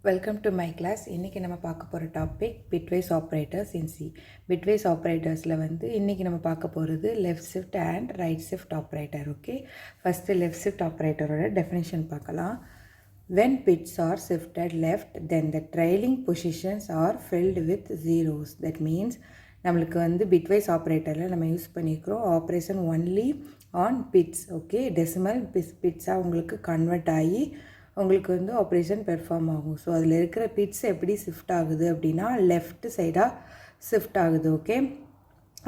Welcome to my class. இன்னைக்கு நம்ம பார்க்க போற topic bitwise operators in C. bitwise operatorஸ்ல இன்னைக்கு நம்ம பார்க்க போறது left shift and right shift operator. Okay. First left shift operatorோட definition பார்க்கலாம். When bits are shifted left, then the trailing positions are filled with zeros. That means நம்மளுக்கு bitwise operatorல நம்ம use பண்ணிக்கிறோம் operation only on bits. Okay. Decimal bits உங்களுக்கு convert ஆகி உங்களுக்கு operation perform ஆகும். So அதில் இருக்கிற பிட்ஸ் எப்படி ஷிஃப்ட் ஆகுது அப்படின்னா லெஃப்ட் சைடாக ஷிஃப்ட் ஆகுது. ஓகே,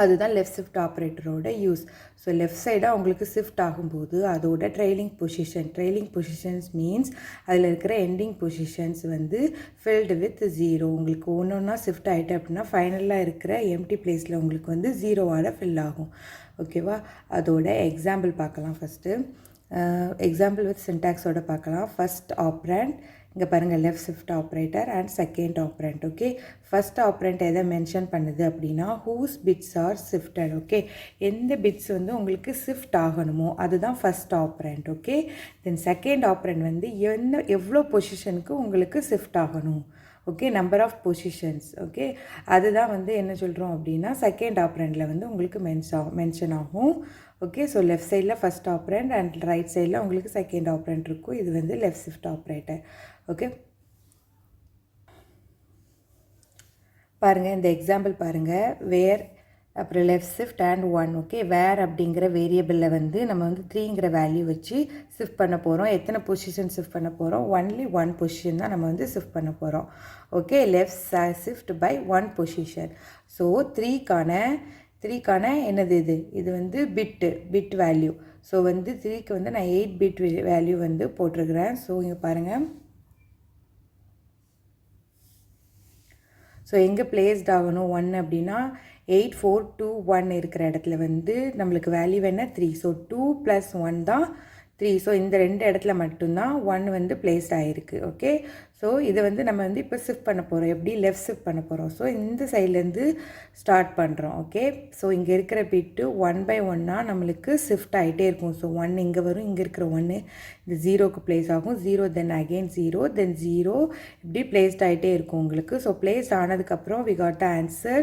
அதுதான் லெஃப்ட் ஷிஃப்ட் ஆப்ரேட்டரோட யூஸ். ஸோ லெஃப்ட் சைடாக உங்களுக்கு ஷிஃப்ட் ஆகும்போது அதோட ட்ரெயிலிங் பொசிஷன்ஸ் மீன்ஸ் அதில் இருக்கிற ending positions filled with zero. உங்களுக்கு ஒன்று ஒன்றா ஷிஃப்ட் ஆகிட்டு அப்படின்னா ஃபைனலாக இருக்கிற எம்டி பிளேஸில் உங்களுக்கு ஜீரோவால் ஃபில் ஆகும். ஓகேவா, அதோட எக்ஸாம்பிள் பார்க்கலாம். ஃபஸ்ட்டு எக்ஸாம்பிள் வித் சின்டாக்ஸோட பார்க்கலாம். ஃபஸ்ட் ஆப்ரண்ட் இங்கே பாருங்கள், left shift operator and second operand. Okay, first operand எதை மென்ஷன் பண்ணுது அப்படின்னா whose bits are shifted. Okay, எந்த பிட்ஸ் உங்களுக்கு ஷிஃப்ட் ஆகணுமோ அதுதான் first operand. Okay, then second operand எவ்வளோ பொசிஷனுக்கு உங்களுக்கு ஷிஃப்ட் ஆகணும். Okay, number of positions. Okay, அதுதான் என்ன சொல்கிறோம் அப்படின்னா செகண்ட் ஆப்ரண்டில் உங்களுக்கு மென்ஷன் ஆகும். ஓகே, ஸோ லெஃப்ட் சைடில் ஃபஸ்ட் ஆப்ரண்ட் அண்ட் ரைட் சைடில் உங்களுக்கு செகண்ட் ஆப்ரண்ட் இருக்கும். இது லெஃப்ட் ஷிஃப்ட் ஆப்ரேட்டர். ஓகே, பாருங்கள், இந்த எக்ஸாம்பிள் பாருங்கள். வேர் அப்புறம் லெஃப்ட் ஷிஃப்ட் அண்ட் 1. ஓகே, வேர் அப்படிங்கிற வேரியபிளில் நம்ம 3ங்கிற வேல்யூ வச்சு ஷிஃப்ட் பண்ண போகிறோம். எத்தனை பொசிஷன் ஷிஃப்ட் பண்ண போகிறோம்? ஒன்லி 1 பொசிஷன் தான் நம்ம ஷிஃப்ட் பண்ண போகிறோம். Okay, left shift by 1 position. So 3க்கான என்னது இது பிட் வேல்யூ. ஸோ 3க்கு நான் 8 பிட் வேல்யூ போட்டிருக்கிறேன். ஸோ இங்கே பாருங்கள், ஸோ எங்கே பிளேஸ்ட் ஆகணும் 1 அப்படின்னா 8 4 2 1 இருக்கிற இடத்துல நம்மளுக்கு வேல்யூ என்ன 3. ஸோ 2 + 1 தான் 3. ஸோ இந்த 2 இடத்துல மட்டும்தான் 1 பிளேஸ்ட் ஆகிருக்கு. ஓகே, ஸோ இதை நம்ம இப்போ ஷிஃப்ட் பண்ண போகிறோம். எப்படி லெஃப்ட் ஷிஃப்ட் பண்ண போகிறோம். ஸோ இந்த சைட்லேருந்து ஸ்டார்ட் பண்ணுறோம். ஓகே, ஸோ இங்கே இருக்கிற பிட்டு 1 by 1 நம்மளுக்கு ஷிஃப்ட் ஆகிட்டே இருக்கும். ஸோ 1 இங்கே வரும், இங்கே இருக்கிற 1 இந்த 0க்கு பிளேஸ் ஆகும். 0 தென் அகெயின் 0 தென் 0 இப்படி பிளேஸ்ட் ஆகிட்டே இருக்கும் உங்களுக்கு. ஸோ பிளேஸ் ஆனதுக்கப்புறம் we got the answer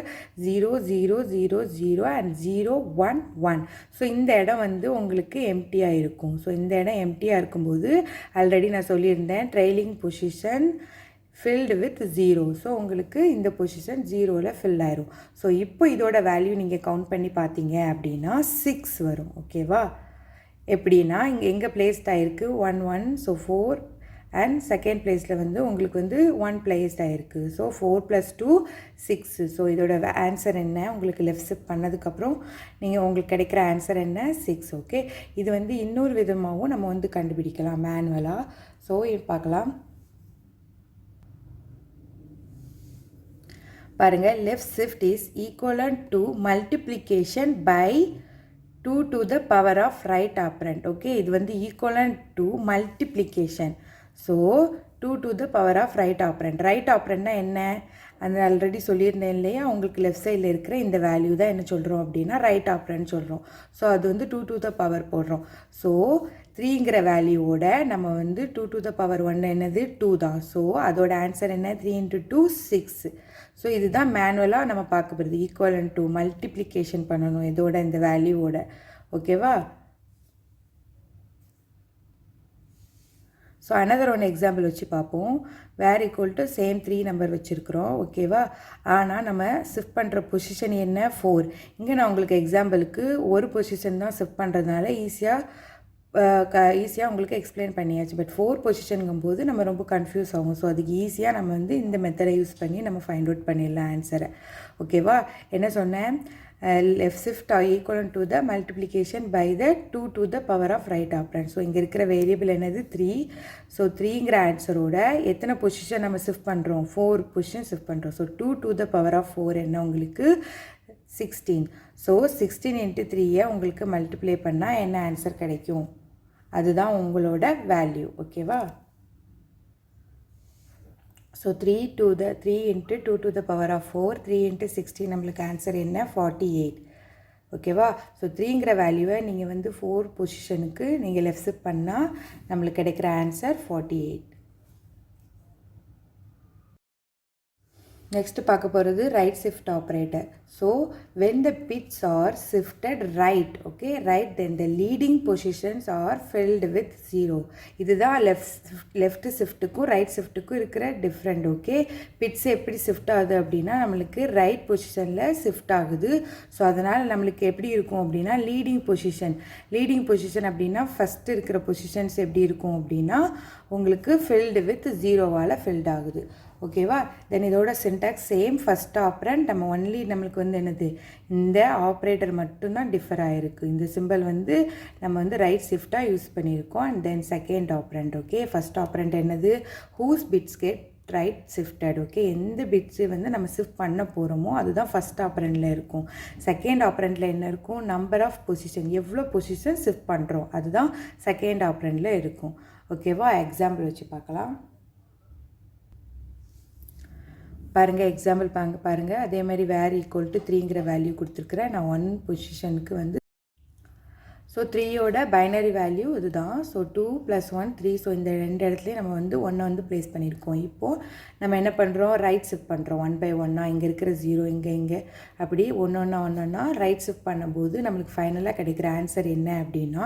0 0 0 0 and 0 1 1. So இந்த இடம் உங்களுக்கு எம்டியாக இருக்கும். ஸோ இந்த இடம் எம்டியாக இருக்கும்போது ஆல்ரெடி நான் சொல்லியிருந்தேன் trailing position filled with 0. So உங்களுக்கு இந்த பொசிஷன் 0ல் ஃபில் ஆயிரும். ஸோ இப்போ இதோட வேல்யூ நீங்கள் கவுண்ட் பண்ணி பார்த்தீங்க அப்படின்னா 6 வரும். ஓகேவா, எப்படின்னா இங்கே எங்கே பிளேஸ்ட் ஆகிருக்கு 1 1. ஸோ 4 அண்ட் செகண்ட் பிளேஸில் உங்களுக்கு 1 பிளேஸ்ட் ஆகிருக்கு. ஸோ 4 + 2 6. ஸோ இதோட ஆன்சர் என்ன உங்களுக்கு லெஃப்ட் ஷிஃப்ட் பண்ணதுக்கப்புறம் உங்களுக்கு கிடைக்கிற ஆன்சர் என்ன 6. ஓகே, இது இன்னொரு விதமாகவும் நம்ம கண்டுபிடிக்கலாம் மேனுவலாக. ஸோ பார்க்கலாம். பாருங்கள், left shift is equivalent to multiplication by 2 to the power of right operand. Okay, இது equivalent to multiplication. So 2 to the power of right operand. Right ஆப்ரண்ட்னா என்ன ஆல்ரெடி சொல்லியிருந்தேன் இல்லையா, உங்களுக்கு லெஃப்ட் சைடில் இருக்கிற இந்த வேல்யூ தான் என்ன சொல்கிறோம் அப்படின்னா ரைட் ஆப்ரண்ட் சொல்கிறோம். ஸோ அது 2 to the power போடுறோம். ஸோ 3ங்கிற வேல்யூவோட நம்ம 2 to the power 1 என்னது 2 தான். ஸோ அதோட ஆன்சர் என்ன 3 × 2 6. ஸோ இதுதான் மேனுவலாக நம்ம பார்க்க போகிறது. ஈக்குவலன்ட் டு மல்டிப்ளிகேஷன் பண்ணணும் இதோட இந்த வேல்யூவோட. ஓகேவா, ஸோ அனதர் ஒன் எக்ஸாம்பிள் வச்சு பார்ப்போம். வேர் ஈக்குவல் டு சேம் 3 நம்பர் வச்சுருக்குறோம். ஓகேவா, ஆனால் நம்ம ஷிஃப்ட் பண்ணுற பொசிஷன் என்ன 4. இங்கே நான் உங்களுக்கு எக்ஸாம்பிளுக்கு ஒரு பொசிஷன் தான் ஷிஃப்ட் பண்ணுறதுனால ஈஸியாக உங்களுக்கு எக்ஸ்பிளைன் பண்ணியாச்சு. பட் 4 பொசிஷனுங்கும்போது நம்ம ரொம்ப கன்ஃபியூஸ் ஆகும். ஸோ அதுக்கு ஈஸியாக நம்ம இந்த மெத்தடை யூஸ் பண்ணி நம்ம ஃபைண்ட் அவுட் பண்ணிடலாம் ஆன்சரை. ஓகேவா, என்ன சொன்னேன், left shift are equivalent to the multiplication by the 2 to the power of right operand. So இங்கே இருக்கிற வேரியபிள் என்னது 3. ஸோ 3ங்கிற ஆன்சரோட எத்தனை பொசிஷன் நம்ம ஷிஃப்ட் பண்ணுறோம் 4 பொசிஷன் ஷிஃப்ட் பண்ணுறோம். So 2 to the power of 4 என்ன உங்களுக்கு 16. ஸோ 16 × 3 உங்களுக்கு மல்டிப்ளை பண்ணால் என்ன ஆன்சர் கிடைக்கும், அதுதான் உங்களோட வேல்யூ. ஓகேவா, so 3 × 2 to the power of 4 3 × 16 நம்மளுக்கு ஆன்சர் என்ன 48. ஓகேவா, ஸோ 3ங்கிற வேல்யூவை நீங்கள் 4 பொசிஷனுக்கு நீங்கள் லெஃப்ட் ஷிஃப்ட் பண்ணால் நம்மளுக்கு கிடைக்கிற ஆன்சர் 48. Next பார்க்க போகிறது right shift operator. So when the bits are shifted right, okay, right, then the leading positions are filled with 0. இதுதான் left shiftக்கும் right shiftக்கும் இருக்கிற different, okay. bits எப்படி shift ஆகுது அப்படின்னா நம்மளுக்கு right positionல shift ஆகுது. ஸோ அதனால் நம்மளுக்கு எப்படி இருக்கும் அப்படின்னா leading position அப்படின்னா first இருக்கிற positions எப்படி இருக்கும் அப்படின்னா உங்களுக்கு filled with 0வால் filled ஆகுது. ஓகேவா. தென் இதோட சின்டாக்ஸ் சேம். ஃபஸ்ட் ஆப்ரண்ட் நம்ம ஒன்லி நம்மளுக்கு வந்து என்னது இந்த ஆப்ரேட்டர் மட்டும்தான் டிஃபர் ஆகிருக்கு. இந்த சிம்பிள் வந்து நம்ம வந்து ரைட் ஷிஃப்டாக யூஸ் பண்ணியிருக்கோம். And then second operand, okay. First operand என்னது whose bits get right shifted, okay. எந்த பிட்ஸு வந்து நம்ம ஷிஃப்ட் பண்ண போகிறோமோ அதுதான் ஃபஸ்ட் ஆப்ரண்டில் இருக்கும். செகண்ட் ஆப்ரண்டில் என்ன இருக்கும், நம்பர் ஆஃப் பொசிஷன், எவ்வளோ பொசிஷன் ஷிஃப்ட் பண்ணுறோம் அதுதான் செகண்ட் ஆப்ரண்டில் இருக்கும். ஓகேவா. எக்ஸாம்பிள் வச்சு பார்க்கலாம். பாருங்கள், எக்ஸாம்பிள் பாருங்கள். அதே மாதிரி வேர் ஈக்குவல் டு 3ங்கிற வேல்யூ கொடுத்துருக்குறேன். நான் 1 பொசிஷனுக்கு வந்து ஸோ 3யோட பைனரி வேல்யூ இதுதான். ஸோ 2 + 1 3. ஸோ இந்த ரெண்டு இடத்துலையும் நம்ம வந்து 1 வந்து ப்ளேஸ் பண்ணியிருக்கோம். இப்போது நம்ம என்ன பண்ணுறோம், ரைட் ஷிஃப்ட் பண்ணுறோம் 1 by 1. இங்கே இருக்கிற 0 இங்கே அப்படி ஒன்றா ரைட் ஷிஃப்ட் பண்ணும்போது நம்மளுக்கு ஃபைனலாக கிடைக்கிற ஆன்சர் என்ன அப்படின்னா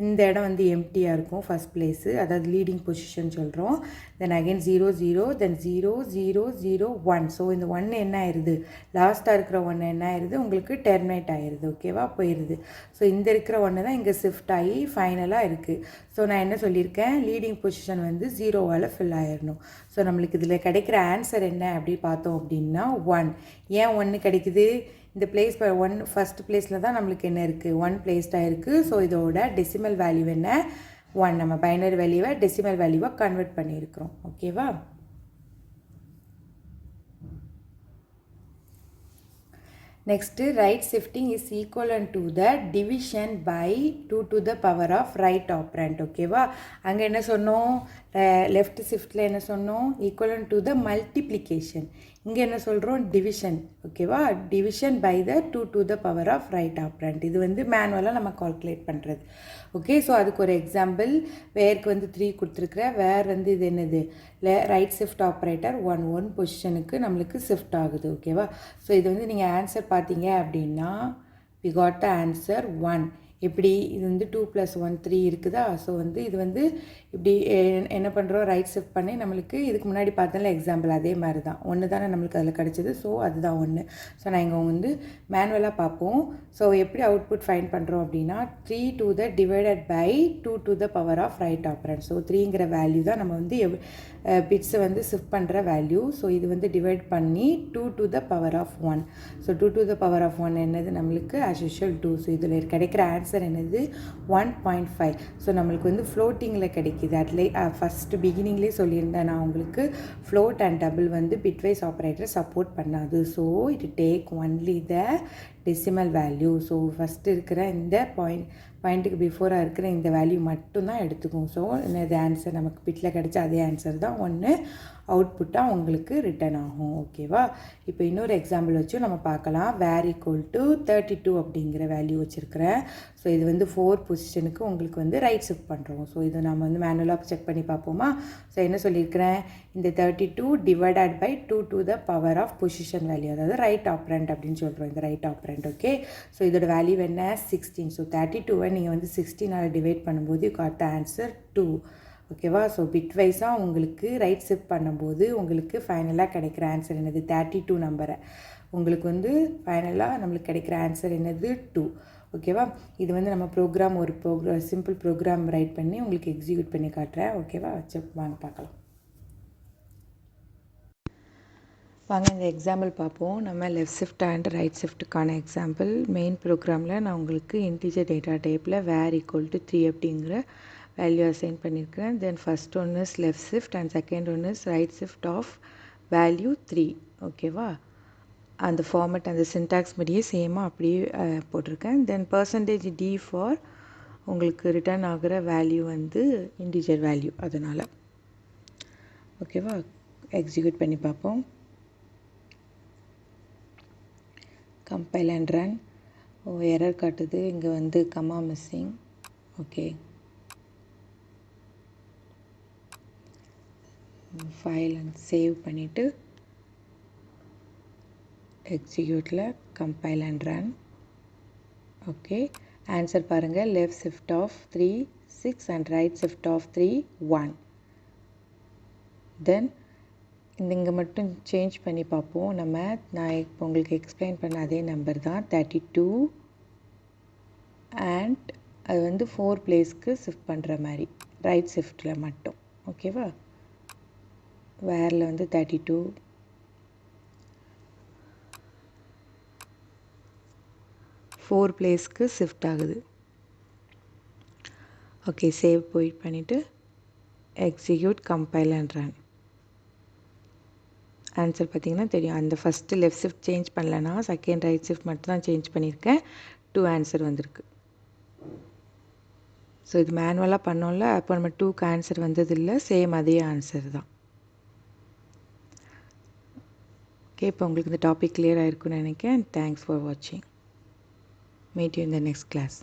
இந்த இடம் வந்து எம்டியாக இருக்கும் ஃபஸ்ட் பிளேஸு, அதாவது லீடிங் பொசிஷன் சொல்கிறோம். தென் அகெயின் 0 0 தென் 0 0 0 1. ஸோ இந்த 1 என்ன ஆயிடுது, லாஸ்ட்டாக இருக்கிற 1 என்ன ஆயிடுது உங்களுக்கு டெர்மினேட் ஆயிடுது, ஓகேவா, போயிடுது. ஸோ இந்த இருக்கிற 1 தான் இங்கே ஷிஃப்ட் ஆகி ஃபைனலாக இருக்குது. ஸோ நான் என்ன சொல்லியிருக்கேன், லீடிங் பொசிஷன் வந்து 0வால் ஃபில் ஆயிடணும். ஸோ நம்மளுக்கு இதில் கிடைக்கிற ஆன்சர் என்ன அப்படி பார்த்தோம் அப்படின்னா 1. ஏன் 1 கிடைக்குது, இந்த பிளேஸ் 1 ஃபஸ்ட் பிளேஸில் தான் நம்மளுக்கு என்ன இருக்குது 1 பிளேஸ்டாக இருக்குது. ஸோ இதோட டெசிமல் வேல்யூ என்ன 1. நம்ம பைனரி வேல்யூவை டெசிமல் வேல்யூவாக கன்வெர்ட் பண்ணியிருக்கிறோம், ஓகேவா. Next right shifting is equivalent to the division by 2 to the power of right operand, ஓகேவா. அங்கே என்ன சொன்னோம், லெஃப்ட் ஷிஃப்டில் என்ன சொன்னோம், ஈக்குவலன் டு த மல்டிப்ளிகேஷன். இங்கே என்ன சொல்கிறோம், டிவிஷன், ஓகேவா. Division by the 2 to the power of right operand. இது வந்து மேனுவலாக நம்ம கால்குலேட் பண்ணுறது, ஓகே. ஸோ அதுக்கு ஒரு எக்ஸாம்பிள், வேருக்கு வந்து 3 கொடுத்துருக்குறேன். வேர் வந்து இது என்னது ரைட் ஷிஃப்ட் ஆப்ரேட்டர் 1 பொசிஷனுக்கு நம்மளுக்கு ஷிஃப்ட் ஆகுது, ஓகேவா. ஸோ இது வந்து நீங்கள் ஆன்சர் பார்த்தீங்க அப்படின்னா we got the answer 1. எப்படி இது வந்து 2 + 1 3 இருக்குதா. ஸோ வந்து இது வந்து இப்படி என்ன பண்ணுறோம், ரைட் ஷிஃப்ட் பண்ணி நம்மளுக்கு இதுக்கு முன்னாடி பார்த்தோம்ல எக்ஸாம்பிள் அதே மாதிரி தான் 1 தானே நம்மளுக்கு அதில் கிடச்சிது. ஸோ அதுதான் 1. ஸோ நான் இங்கே வந்து மேனுவலாக பார்ப்போம். ஸோ எப்படி அவுட்புட் ஃபைண்ட் பண்ணுறோம் அப்படின்னா 3 to the divided by 2 to the power of right operand. So 3ங்கிற வேல்யூ தான் நம்ம வந்து பிட்ஸை வந்து ஷிஃப்ட் பண்ணுற வேல்யூ. ஸோ இது வந்து டிவைட் பண்ணி 2 to the power of 1. So 2 to the power of 1 என்னது நம்மளுக்கு as usual 2. ஸோ இதில் கிடைக்கிற ஆன்சர் என்னது 1.5. ஸோ நம்மளுக்கு வந்து ஃப்ளோட்டிங்கில் கிடைக்கிது. அதில் ஃபஸ்ட்டு பிகினிங்லேயே சொல்லியிருந்தேன் நான் உங்களுக்கு, ஃப்ளோட் அண்ட் டபுள் வந்து பிட்வைஸ் ஆப்ரேட்டர் சப்போர்ட் பண்ணாது. So it take only the decimal value. So first இருக்கிற இந்த பாயிண்ட்டுக்கு பிஃபோராக இருக்கிற இந்த வேல்யூ மட்டும்தான் எடுத்துக்கும். ஸோ என்னது ஆன்சர் நமக்கு பிட்டில் கிடச்ச அதே ஆன்சர் தான் 1 அவுட்புட்டாக உங்களுக்கு ரிட்டன் ஆகும், ஓகேவா. இப்போ இன்னொரு எக்ஸாம்பிள் வச்சு நம்ம பார்க்கலாம். வேர் ஈக்குவல் டு 32 அப்படிங்கிற வேல்யூ வச்சுருக்கிறேன். ஸோ இது வந்து 4 பொசிஷனுக்கு உங்களுக்கு வந்து ரைட் ஷிஃப்ட் பண்ணுறோம். ஸோ இது நம்ம வந்து மேனுவலாக செக் பண்ணி பார்ப்போமா. ஸோ என்ன சொல்லியிருக்கிறேன், இந்த 32 divided by 2 to the power of position value, அதாவது ரைட் ஆப்ரண்ட் அப்படின்னு சொல்கிறோம், இந்த ரைட் ஆப்ரண்ட், ஓகே. ஸோ இதோட வேல்யூ என்ன 16. ஸோ 32வை நீங்கள் வந்து 16ஆல் டிவைட் பண்ணும்போது யூ காட் த ஆன்சர் 2, ஓகேவா. ஸோ பிட்வைஸாக உங்களுக்கு ரைட் ஷிஃப்ட் பண்ணும்போது உங்களுக்கு ஃபைனலாக கிடைக்கிற ஆன்சர் என்னது 32 நம்பரை உங்களுக்கு வந்து ஃபைனலாக நம்மளுக்கு கிடைக்கிற ஆன்சர் என்னது 2, ஓகேவா. இது வந்து நம்ம சிம்பிள் ப்ரோக்ராம் ரைட் பண்ணி உங்களுக்கு எக்ஸிக்யூட் பண்ணி காட்டுறேன், ஓகேவா. வச்சு வாங்க பார்க்கலாம். வாங்க இந்த எக்ஸாம்பிள் பார்ப்போம். நம்ம லெஃப்ட் ஷிஃப்ட் அண்ட் ரைட் ஷிஃப்ட்டுக்கான எக்ஸாம்பிள். மெயின் ப்ரோக்ராமில் நான் உங்களுக்கு இன்டிஜர் டேட்டா டைப்பில் வேர் ஈக்குவல் டு 3 அப்படிங்கிற வேல்யூ அசைன் பண்ணியிருக்கிறேன். Then first one is left shift and second one is right shift of value 3, ஓகேவா. அந்த ஃபார்மேட் அந்த சின்டாக்ஸ் மாதிரியே சேமாக அப்படியே போட்டிருக்கேன். தென் %d ஃபார் உங்களுக்கு ரிட்டர்ன் ஆகிற வேல்யூ வந்து இன்டிஜர் வேல்யூ, அதனால் ஓகேவா. எக்ஸிக்யூட் பண்ணி பார்ப்போம். Compile and run. எரர் காட்டுது, இங்கே வந்து comma missing, okay. File and save பண்ணிவிட்டு எக்ஸிக்யூட்டில் compile and run. Okay, answer பாருங்கள். Left shift of 3 6 and right shift of 3 1. Then இங்கே மட்டும் சேஞ்ச் பண்ணி பார்ப்போம். நான் இப்போ உங்களுக்கு எக்ஸ்பிளைன் பண்ண அதே நம்பர் தான் 32 அண்ட் அது வந்து 4 பிளேஸ்க்கு ஷிஃப்ட் பண்ணுற மாதிரி ரைட் ஷிஃப்ட்டில் மட்டும். ஓகேவா, வேரில் வந்து 32 4 பிளேஸ்க்கு ஷிஃப்ட் ஆகுது. ஓகே, சேவ் போயிட் பண்ணிவிட்டு execute compile and run. Answer பார்த்திங்கன்னா தெரியும். அந்த ஃபஸ்ட்டு லெஃப்ட் ஷிஃப்ட் சேஞ்ச் பண்ணலன்னா செகண்ட் ரைட் ஷிஃப்ட் மட்டும் தான் சேஞ்ச் பண்ணியிருக்கேன். 2 ஆன்சர் வந்திருக்கு. ஸோ இது மேனுவலாக பண்ணோம்ல, அப்போ நம்ம 2க்கு ஆன்சர் வந்ததில்லை, சேம் அதே ஆன்சர் தான். ஓகே, இப்போ உங்களுக்கு இந்த டாபிக் கிளியர் ஆகிருக்குன்னு நினைக்கிறேன். தேங்க்ஸ் ஃபார் வாட்சிங். Meet you in the next class.